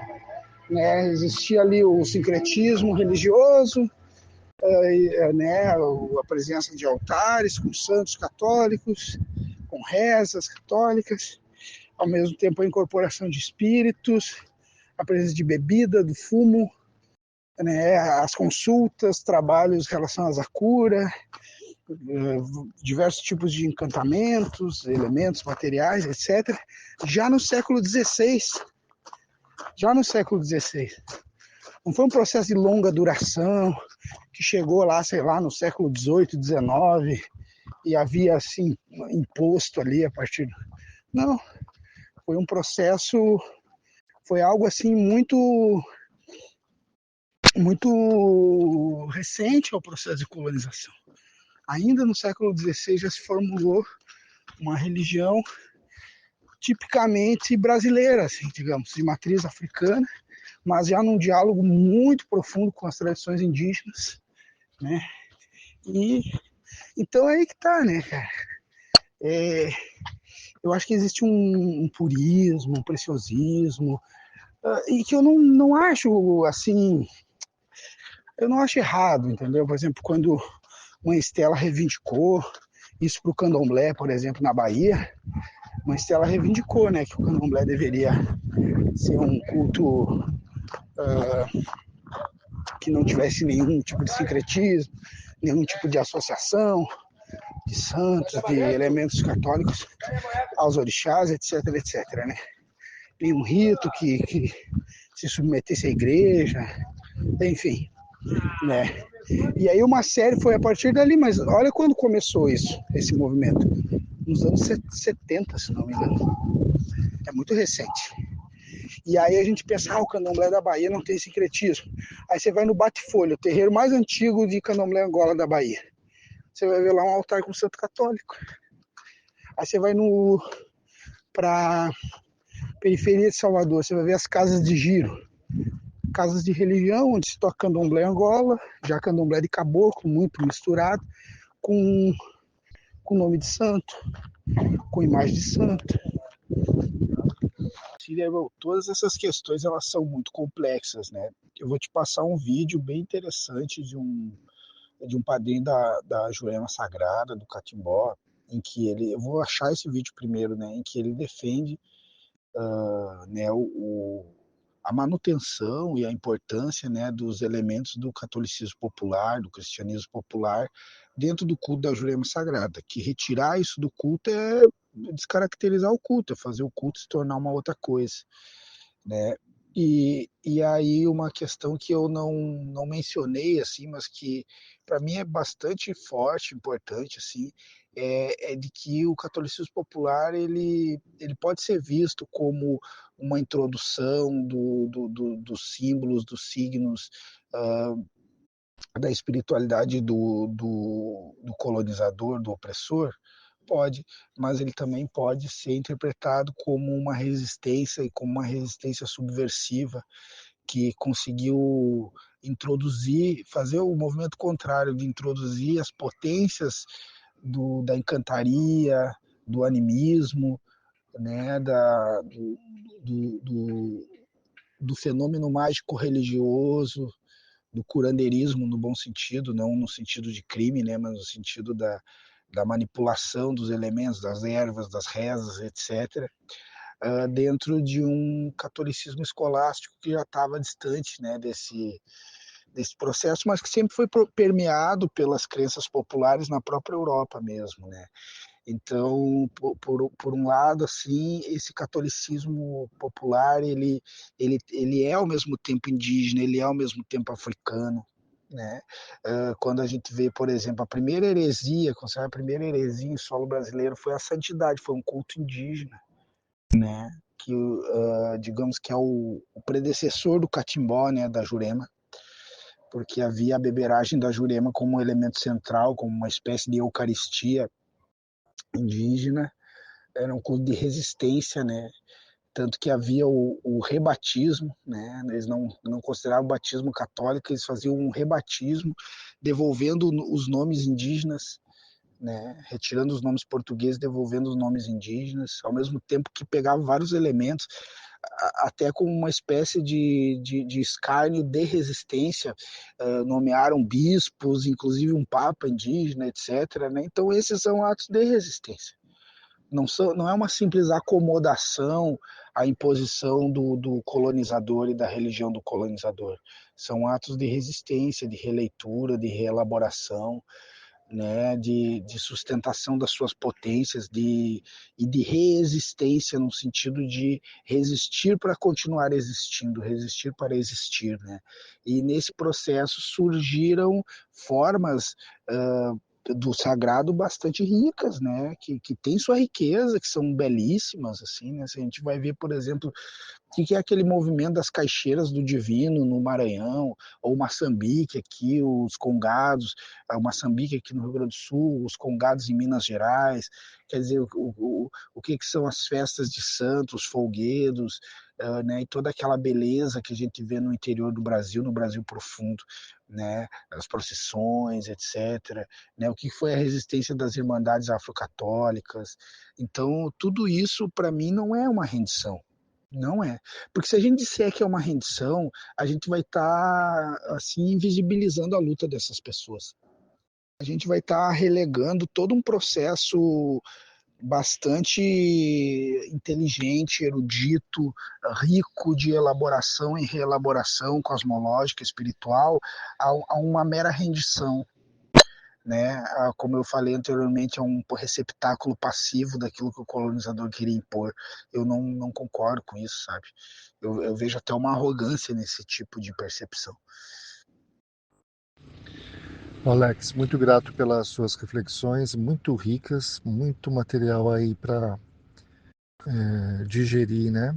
né? Existia ali o sincretismo religioso, né? A presença de altares com santos católicos, com rezas católicas, ao mesmo tempo a incorporação de espíritos, a presença de bebida, do fumo, né, as consultas, trabalhos relacionados à cura, diversos tipos de encantamentos, elementos materiais, etc. Já no século XVI. Não foi um processo de longa duração, que chegou lá, sei lá, no século XVIII, XIX, e havia, assim, imposto ali a partir... Não, foi um processo, foi algo, assim, muito recente ao processo de colonização. Ainda no século XVI já se formulou uma religião tipicamente brasileira, assim, digamos, de matriz africana, mas já num diálogo muito profundo com as tradições indígenas, né? E então é aí que tá, né, cara? Eu acho que existe um purismo, um preciosismo, e que eu não acho, assim, eu não acho errado, entendeu? Por exemplo, quando uma Estela reivindicou isso para o candomblé, por exemplo, na Bahia, uma Estela reivindicou, né, que o candomblé deveria ser um culto que não tivesse nenhum tipo de sincretismo, nenhum tipo de associação de santos, de elementos católicos aos orixás, etc, etc, né? Nenhum rito que se submetesse à igreja, enfim, né? E aí uma série foi a partir dali, mas olha quando começou isso, esse movimento. Nos anos 70, se não me engano. É muito recente. E aí a gente pensa, o candomblé da Bahia não tem sincretismo. Aí você vai no Bate-Folha, o terreiro mais antigo de candomblé Angola da Bahia. Você vai ver lá um altar com santo católico. Aí você vai para periferia de Salvador, você vai ver as casas de giro, casas de religião, onde se toca candomblé Angola, já candomblé de caboclo, muito misturado, com nome de santo, com imagem de santo. Todas essas questões elas são muito complexas, né? Eu vou te passar um vídeo bem interessante de um padrinho da Jurema Sagrada, do Catimbó, em que eu vou achar esse vídeo primeiro, né? Em que ele defende né, a manutenção e a importância, né, dos elementos do catolicismo popular, do cristianismo popular, dentro do culto da Jurema Sagrada. Que retirar isso do culto é descaracterizar o culto, é fazer o culto se tornar uma outra coisa, né? E aí uma questão que eu não mencionei, assim, mas que para mim é bastante forte, importante, assim, é de que o catolicismo popular ele pode ser visto como uma introdução dos símbolos, dos signos, da espiritualidade do colonizador, do opressor, pode, mas ele também pode ser interpretado como uma resistência e como uma resistência subversiva que conseguiu introduzir, fazer o movimento contrário de introduzir as potências da encantaria, do animismo, né, do, do fenômeno mágico religioso, do curandeirismo no bom sentido, não no sentido de crime, né, mas no sentido da manipulação dos elementos, das ervas, das rezas, etc., dentro de um catolicismo escolástico que já estava distante, né, desse processo, mas que sempre foi permeado pelas crenças populares na própria Europa mesmo, né? Então, por um lado, assim, esse catolicismo popular, ele é ao mesmo tempo indígena, ele é ao mesmo tempo africano, né? Quando a gente vê, por exemplo, a primeira heresia, considerada a primeira heresia em solo brasileiro foi a santidade, foi um culto indígena, né? Que, digamos que é o predecessor do catimbó, né, da Jurema, porque havia a beberagem da Jurema como um elemento central, como uma espécie de eucaristia indígena, era um culto de resistência, né? Tanto que havia o rebatismo, né? Eles não consideravam o batismo católico, eles faziam um rebatismo, devolvendo os nomes indígenas, né? Retirando os nomes portugueses, devolvendo os nomes indígenas, ao mesmo tempo que pegavam vários elementos, até como uma espécie de escárnio de resistência, nomearam bispos, inclusive um papa indígena, etc., né? Então esses são atos de resistência. Não é uma simples acomodação à imposição do colonizador e da religião do colonizador. São atos de resistência, de releitura, de reelaboração, né, de sustentação das suas potências e de resistência no sentido de resistir para continuar existindo, resistir para existir, né? E nesse processo surgiram formas do sagrado bastante ricas, né? Que tem sua riqueza, que são belíssimas, assim, né? Se a gente vai ver, por exemplo, o que é aquele movimento das caixeiras do divino no Maranhão, ou Moçambique aqui, os congados, o Moçambique aqui no Rio Grande do Sul, os congados em Minas Gerais, quer dizer, o que são as festas de santos, folguedos, né, e toda aquela beleza que a gente vê no interior do Brasil, no Brasil profundo, né, as procissões, etc., né, o que foi a resistência das irmandades afrocatólicas. Então, tudo isso, para mim, não é uma rendição. Não é. Porque se a gente disser que é uma rendição, a gente vai estar, assim, invisibilizando a luta dessas pessoas. A gente vai estar relegando todo um processo bastante inteligente, erudito, rico de elaboração e reelaboração cosmológica, espiritual, a uma mera rendição, né? Como eu falei anteriormente, é um receptáculo passivo daquilo que o colonizador queria impor. Eu não concordo com isso, sabe? Eu vejo até uma arrogância nesse tipo de percepção. Alex, muito grato pelas suas reflexões, muito ricas, muito material aí para digerir, né?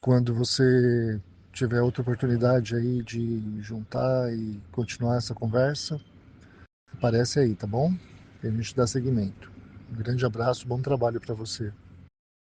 Quando você tiver outra oportunidade aí de juntar e continuar essa conversa, aparece aí, tá bom? E a gente dá seguimento. Um grande abraço, bom trabalho para você.